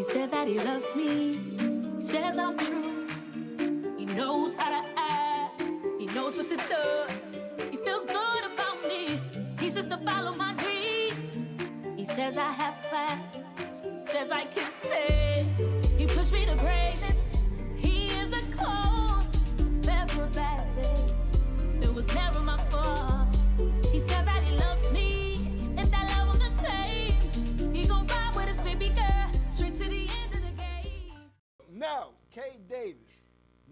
He says that he loves me, he says I'm true. He knows how to act, he knows what to do. He feels good about me, he says to follow my dreams. He says I have class, he says I can sing. He pushed me to greatness, he is the cause of every bad thing. It was never my fault. He says that he loves me, and I love him the same. He gon' ride with his baby girl, straight to the end of the game. Now, KDavis.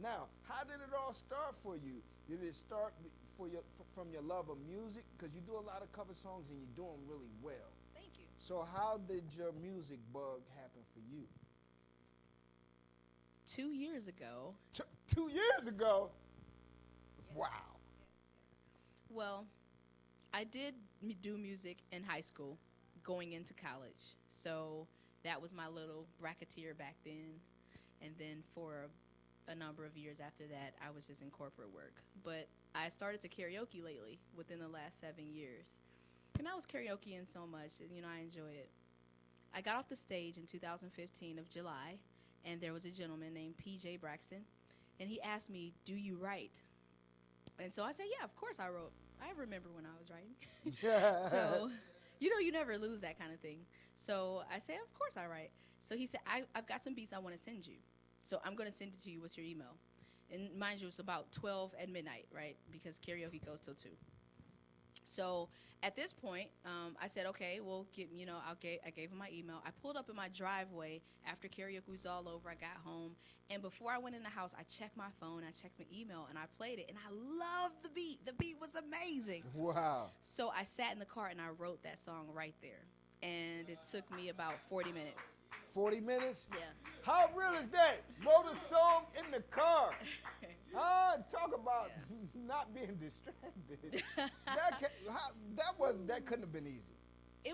Now, how did it all start for you? Did it start from your love of music? Because you do a lot of cover songs and you're doing really well. Thank you. So how did your music bug happen for you? 2 years ago. 2 years ago? Wow. Well, I did do music in high school, going into college. So that was my little racketeer back then. And then for a number of years after that, I was just in corporate work. But I started to karaoke lately, within the last 7 years. And I was karaokeing so much, and, I enjoy it. I got off the stage in 2015 of July, and there was a gentleman named PJ Braxton, and he asked me, "Do you write?" And so I said, "Yeah, of course I wrote. I remember when I was writing." So, you never lose that kind of thing. So I said, "Of course I write." So he said, I've got some beats I want to send you. So I'm going to send it to you. What's your email? And mind you, it's about 12 at midnight, right? Because karaoke goes till 2. So at this point, I said, okay, well, I gave him my email. I pulled up in my driveway after karaoke was all over. I got home, and before I went in the house, I checked my phone, I checked my email, and I played it, and I loved the beat. The beat was amazing. Wow. So I sat in the car, and I wrote that song right there, and it took me about 40 minutes. 40 minutes? Yeah. How real is that? Wrote a song in the car. Talk about not being distracted. That couldn't have been easy.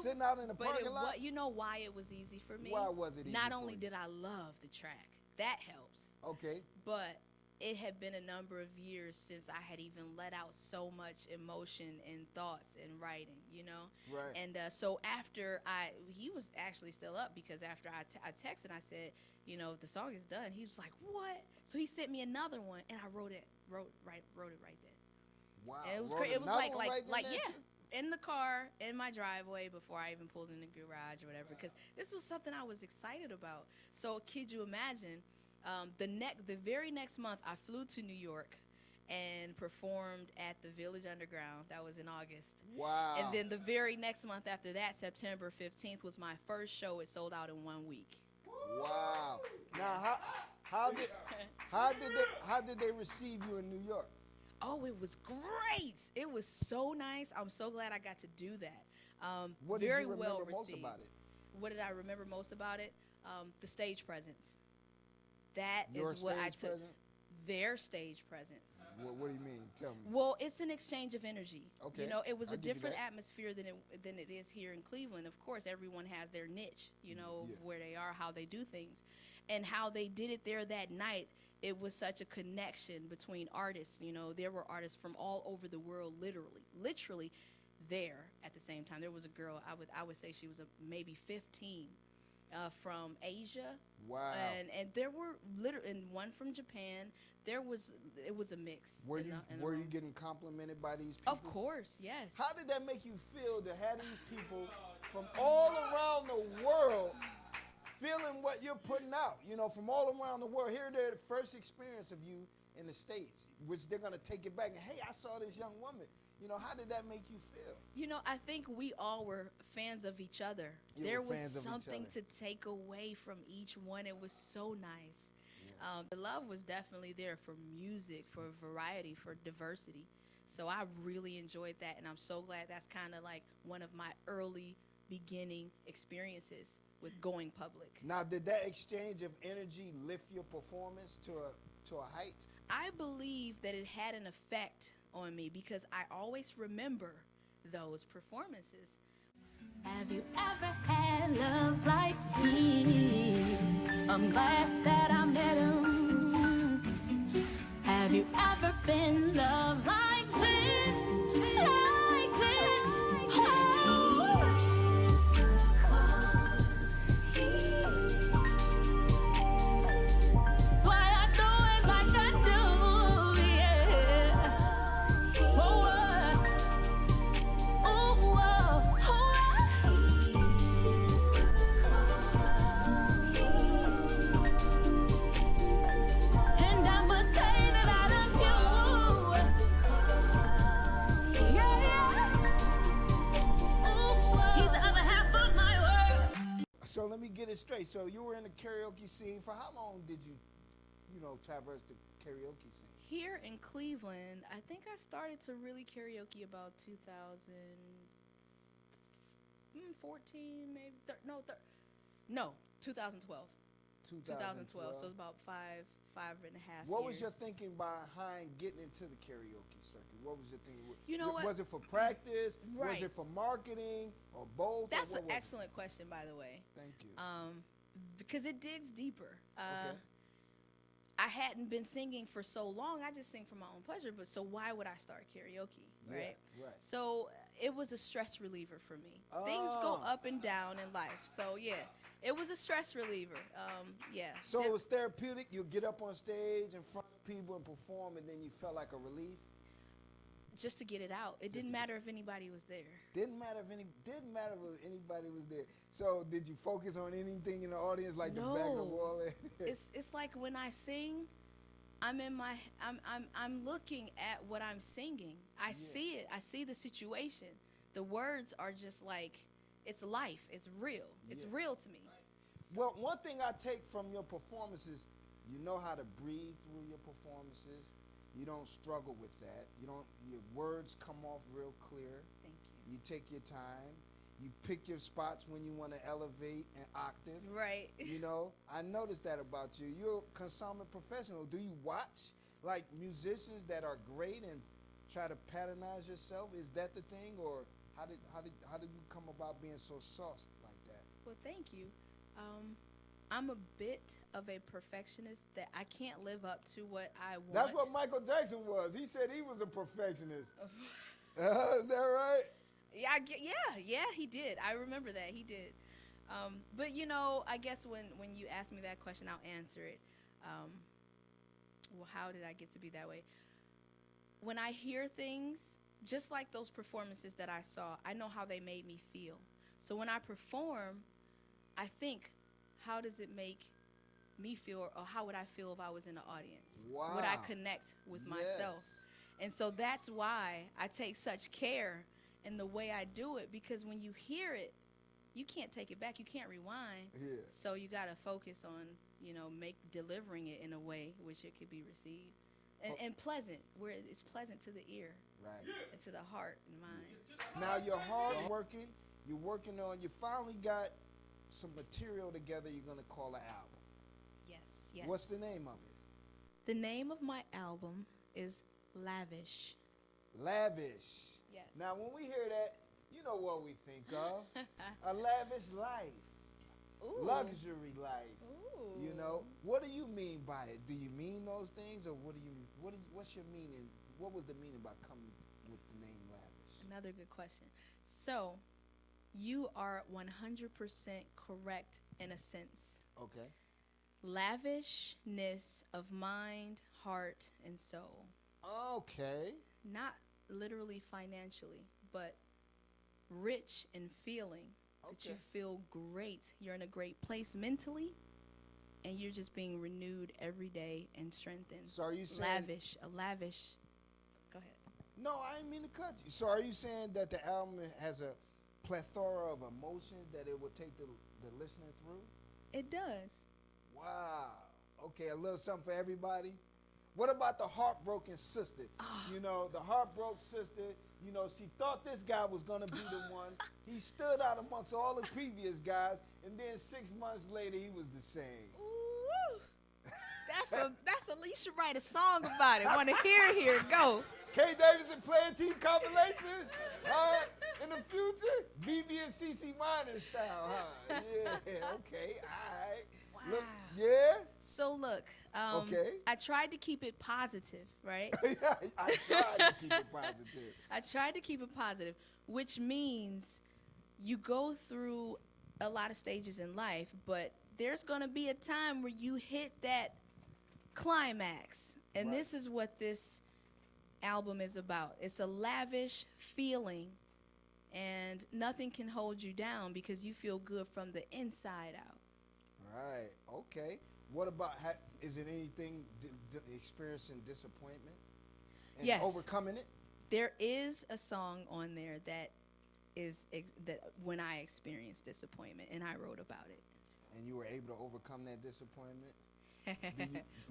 Sitting out in the parking lot. But you know why it was easy for me? Why was it easy? Not only did I love the track, that helps. Okay. But it had been a number of years since I had even let out so much emotion and thoughts in writing, Right. And so after he was actually still up, because after I texted, I said, the song is done. He was like, what? So he sent me another one, and I wrote it right then. Wow. And it was crazy. It was in the car, in my driveway, before I even pulled in the garage or whatever, because this was something I was excited about. So could you imagine? The very next month, I flew to New York and performed at the Village Underground. That was in August. Wow. And then the very next month after that, September 15th, was my first show. It sold out in 1 week. Wow. Now, how did they receive you in New York? Oh, it was great. It was so nice. I'm so glad I got to do that. What did very you remember well most received. about it? What did I remember most about it? The stage presence. That Your is what I stage took. presence? Their stage presence. What do you mean? Tell me. Well, it's an exchange of energy. Okay. It was I'll a give you different that. atmosphere than it is here in Cleveland. Of course, everyone has their niche, Yeah. where they are, how they do things. And how they did it there that night, it was such a connection between artists. There were artists from all over the world, literally there at the same time. There was a girl, I would say she was maybe 15, from Asia. Wow. And there were and one from Japan. It was a mix. Were you getting complimented by these people? Of course, yes. How did that make you feel to have these people from all around the world feeling what you're putting out? From all around the world. Here they're the first experience of you in the States, which they're going to take it back and, hey, I saw this young woman. How did that make you feel? I think we all were fans of each other. There was something to take away from each one. It was so nice. Yeah. The love was definitely there for music, for variety, for diversity. So I really enjoyed that, and I'm so glad that's kind of like one of my early beginning experiences with going public. Now, did that exchange of energy lift your performance to a height? I believe that it had an effect on me because I always remember those performances. Have you ever had love like this? I'm glad that I met him. Have you ever been loved like this? Like this? Oh. straight. So you were in the karaoke scene. For how long did you, traverse the karaoke scene? Here in Cleveland, I think I started to really karaoke about 2014, maybe. No, 2012. 2012. So it's about five and a half What years. was your thinking behind getting into the karaoke circuit? What was your thinking? You know what? Was it for practice? Right. Was it for marketing or both? That's or an excellent question, by the way. Thank you. Because it digs deeper. Okay. I hadn't been singing for so long. I just sing for my own pleasure. But so why would I start karaoke, right? Yeah, right. So it was a stress reliever for me. Things go up and down in life. So yeah, it was a stress reliever. Yeah. So it was therapeutic. You get up on stage in front of people and perform, and then you felt like a relief. Just to get it out. It didn't matter if anybody was there. Didn't matter if anybody was there. So did you focus on anything in the audience, like No. the back of the wall? It's like when I sing, I'm looking at what I'm singing. I see it. I see the situation. The words are just like, it's life. It's real. It's real to me. Well, one thing I take from your performances, you know how to breathe through your performances. You don't struggle with that. Your words come off real clear. Thank you. You take your time. You pick your spots when you want to elevate an octave. Right. I noticed that about you. You're a consummate professional. Do you watch like musicians that are great and try to pattern yourself? Is that the thing, or how did you come about being so sauced like that? Well, thank you. I'm a bit of a perfectionist that I can't live up to what I want. That's what Michael Jackson was. He said he was a perfectionist. Is that right? Yeah, he did. I remember that. He did. But, I guess when you ask me that question, I'll answer it. Well, how did I get to be that way? When I hear things, just like those performances that I saw, I know how they made me feel. So when I perform, I think, how does it make me feel, or how would I feel if I was in the audience? Wow. Would I connect with myself? And so that's why I take such care in the way I do it, because when you hear it, you can't take it back. You can't rewind. Yeah. So you got to focus on, delivering it in a way which it could be received. And pleasant, where it's pleasant to the ear. Right. And to the heart and mind. Now you're hard working. You're working on, you finally got some material together you're going to call an album. Yes. What's the name of it? The name of my album is Lavish. Lavish. Yes. Now when we hear that, you know what we think of. A lavish life. Ooh. Luxury life. Ooh. What do you mean by it? Do you mean those things, or what's your meaning? What was the meaning by coming with the name Lavish? Another good question. So, you are 100% correct in a sense. Okay. Lavishness of mind, heart, and soul. Okay. Not literally financially, but rich in feeling. That you feel great. You're in a great place mentally, and you're just being renewed every day and strengthened. So are you saying lavish. Go ahead. No, I didn't mean to cut you. So are you saying that the album has a plethora of emotions that it will take the listener through? It does. Wow. Okay, a little something for everybody. What about the heartbroken sister? The heartbroken sister, she thought this guy was going to be the one. He stood out amongst all the previous guys, and then 6 months later, he was the same. Ooh. That's a, you should write a song about it. Want to hear it, go. KDavis and Playa T compilation? In the future? BB and CC Mining style, huh? Yeah, okay, all right. Wow. Look, yeah? So look, Okay. I tried to keep it positive, right? I tried to keep it positive. I tried to keep it positive, which means you go through a lot of stages in life, but there's going to be a time where you hit that climax. And Right. this is what this album is about. It's a lavish feeling, and nothing can hold you down because you feel good from the inside out. Right, okay. What about, is it anything, experiencing disappointment? And Yes. overcoming it? There is a song on there that is that when I experienced disappointment, and I wrote about it. and you were able to overcome that disappointment?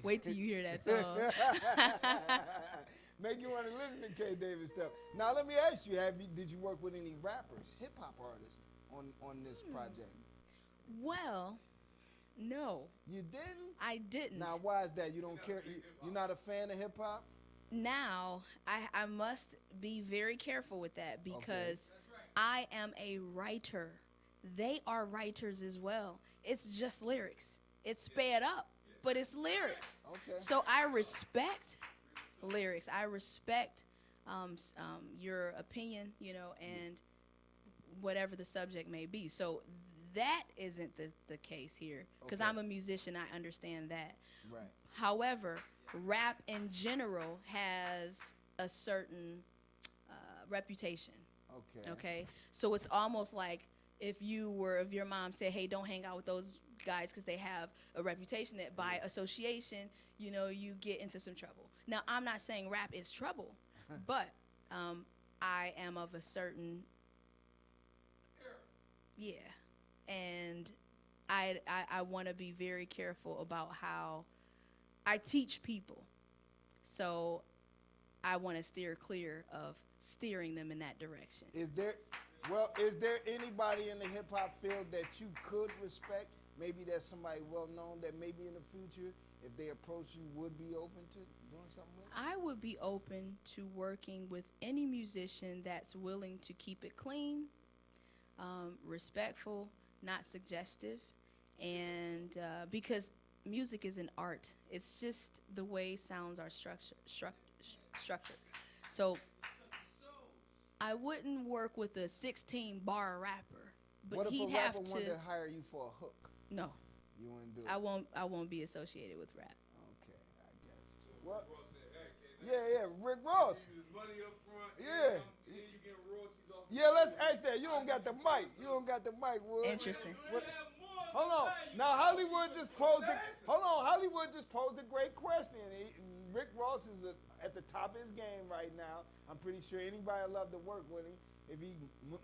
Wait till you hear that song. Make you want to listen to KDavis stuff. Now let me ask you: did you work with any rappers, hip hop artists on this project? Well, no, You didn't. I didn't. Now why is that? You don't care? You're not a fan of hip hop? Now, I must be very careful with that because I am a writer. They are writers as well. It's just lyrics. It's sped up, but it's lyrics. Okay. So I respect lyrics. I respect your opinion, and whatever the subject may be. So that isn't the case here because Okay. I'm a musician. I understand that. Right. However, rap in general has a certain reputation. Okay. Okay, so it's almost like if your mom said, "Hey, don't hang out with those guys because they have a reputation," that by association, you get into some trouble. Now, I'm not saying rap is trouble, but I am of a certain and I want to be very careful about how I teach people. So I want to steer clear of steering them in that direction. Is there anybody in the hip hop field that you could respect? Maybe that's somebody well known that maybe in the future, if they approach you, would be open to doing something with? I would be open to working with any musician that's willing to keep it clean, respectful, not suggestive, and because music is an art. It's just the way sounds are structured. So I wouldn't work with a 16-bar rapper, but What if he'd a have rapper to. wanted to hire you for a hook? No, You wouldn't do it? I won't be associated with rap. Okay, I guess. What? Yeah, Rick Ross. Money up front. Yeah. And you get royalties off. Yeah, let's ask that. You don't got the mic. Wood. Interesting. Hold on. Now Hollywood just posed a great question. Rick Ross is at the top of his game right now. I'm pretty sure anybody would love to work with him. If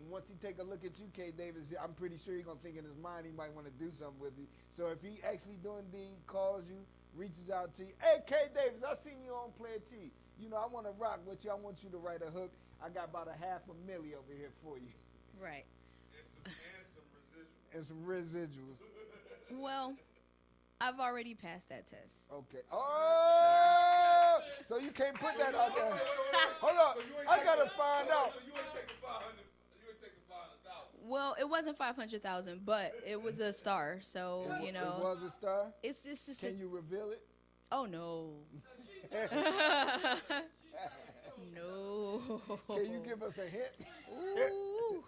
once he take a look at you, KDavis, I'm pretty sure he's gonna think in his mind he might want to do something with you. So if he actually doing the calls you, reaches out to you, hey KDavis, I seen you on Playa T. I want to rock with you. I want you to write a hook. I got about $500,000 over here for you. Right. And some residuals. Well, I've already passed that test. Okay. Oh, so you can't put that out there. Hold on. I gotta find out. So you ain't taking 500. You ain't taking 500,000. Well, it wasn't 500,000, but it was a star. So It was a star. it's just. Can you reveal it? Oh no. No. Can you give us a hint? Ooh.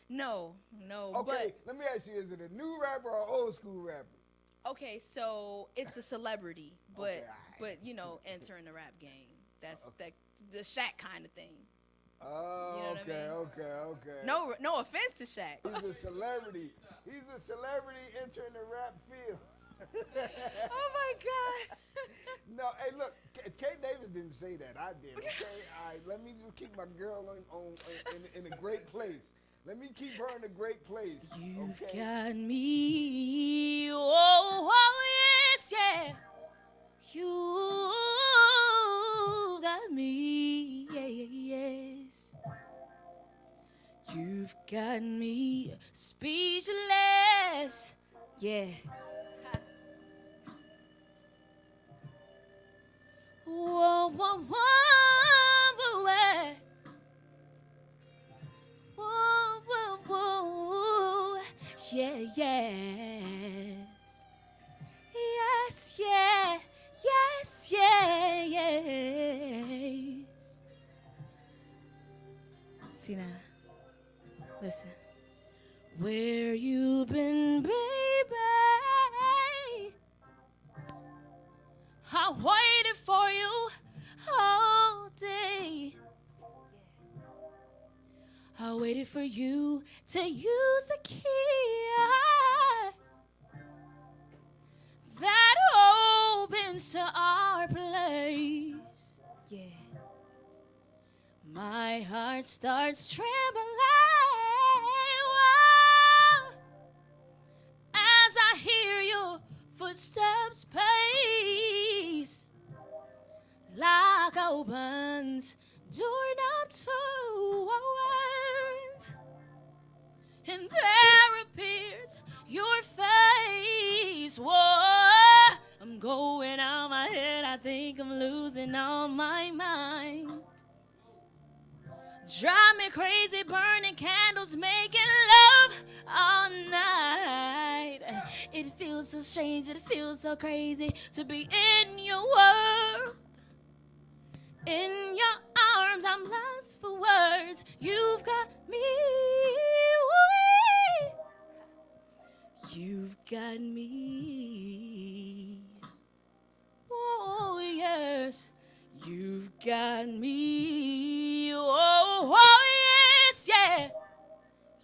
No. Okay. Let me ask you: is it a new rapper or old school rapper? Okay, so it's a celebrity, but Okay, alright. entering the rap game. That's the Shaq kind of thing. Oh, You know what I mean? okay. No offense to Shaq. He's a celebrity. He's a celebrity entering the rap field. Oh my God. No, hey, look, KDavis didn't say that. I did. Okay, all right. Let me just keep my girl in a great place. Let me keep her in a great place. You've okay? got me. Oh yes, yeah. You got me. Yes. You've got me speechless. Yeah. Whoa, whoa, whoa, whoa, whoa, whoa, whoa, yeah, yes, yes, yeah, yes, yeah, yes. See now, listen. Where you been, baby? I waited for you all day. I waited for you to use the key that opens to our place. Yeah. My heart starts trembling. Whoa, as I hear footsteps pace like opens doorknob to words, and there appears your face. Whoa, I'm going out my head. I think I'm losing all my mind. Drive me crazy, burning candles, making love all night. It feels so strange, it feels so crazy to be in your world. In your arms, I'm lost for words. You've got me. You've got me. Oh, yes. You've got me. Oh, yes, yeah.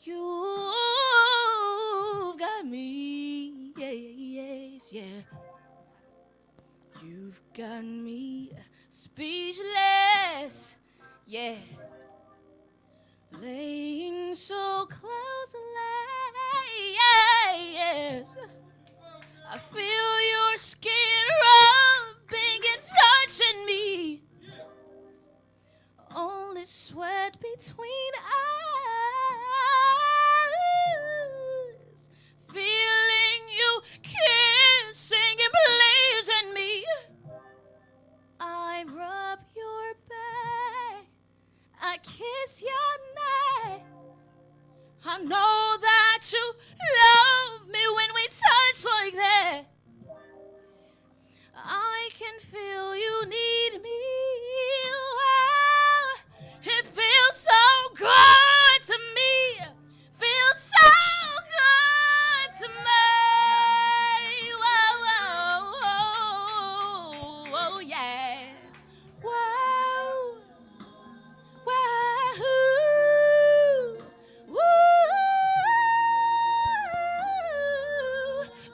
You've got me. Yes, yeah. You've got me speechless. Yeah. Laying so close, yes. I feel your skin rubbing and touching me. Only sweat between us. Feeling you kissing and pleasing me. I rub your back. I kiss your neck. I know that you love me when we touch like that. I can feel you need me. Oh, it feels so good to me. Feels so good to me. Whoa, whoa, whoa, whoa, yes. Whoa, whoa, woo.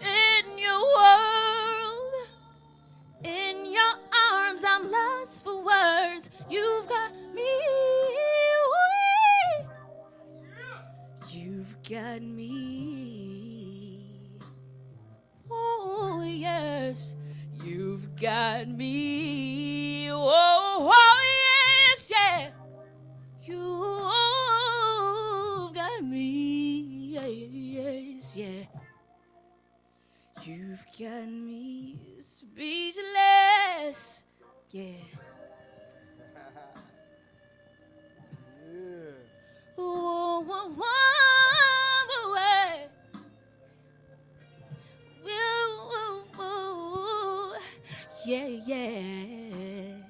In your world. In your arms, I'm lost for words. You've got me. You've got me. Oh, yes. You've got me. Oh, yes, yeah. You've got me. Yes, yeah. You've got me speechless. Yeah. Yeah. Whoa, whoa, whoa, whoa, whoa. Yeah, yes.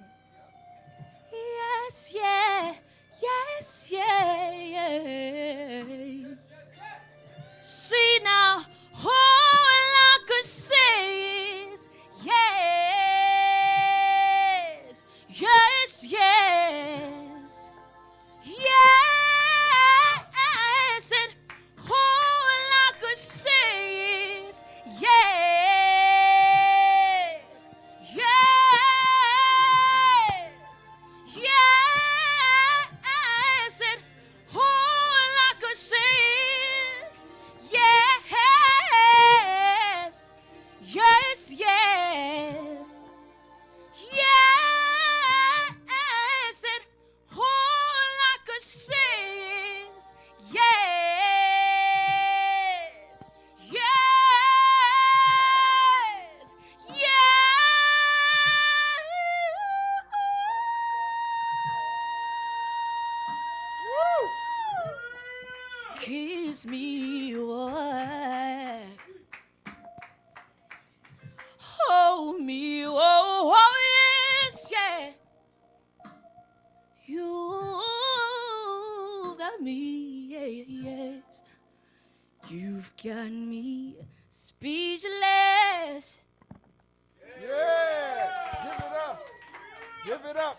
Yes, yeah. Yes, yeah. See now, all I could say is yes, yes, yes, yes, and all I could say is yes, yes, yes, and all I could say is yes, yes, yes, yes, and all I could say is yes, yes, yes. Kiss me, boy. Hold me, oh, oh, yes, yeah. You've got me, yes. You've got me speechless. Yeah. Give it up. Give it up.